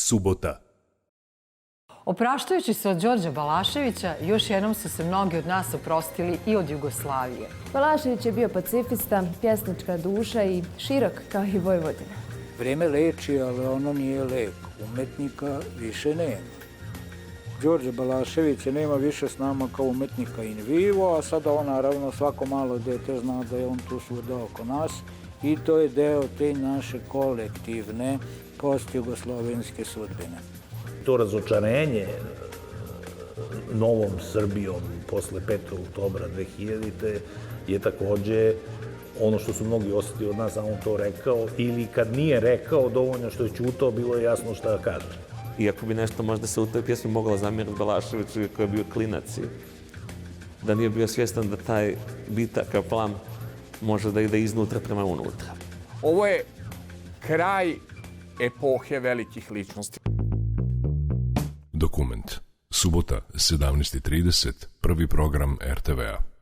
subota. Opraštajući se od Đorđa Balaševića, još jednom su se mnogi od nas oprostili i od Jugoslavije. Balašević je bio pacifista, pjesnička duša i širok kao i Vojvodina. Vreme leči, ali ono nije lek. Umetnika više nema. Đorđe Balaševića nema više s nama kao umetnika in vivo, a sada on naravno svako malo dete zna da je on tu svuda oko nas i to je deo te naše kolektivne postjugoslovenske sudbine. To razočarenje novom Srbijom posle 5. oktobra 2000. je takođe ono što su mnogi osetili od nas, a on to rekao, ili kad nije rekao dovoljno što je ćutao, bilo je jasno šta da kaže. Iako bi nešto možda se u toj pjesmi mogla zamjeriti Balaševiću koji je bio klinac, da nije bio svjestan da taj bitaka plam može da ide iznutra prema unutra. Ovo je kraj epohe velikih ličnosti. Dokument. Subota, 17:30, prvi program RTV-a.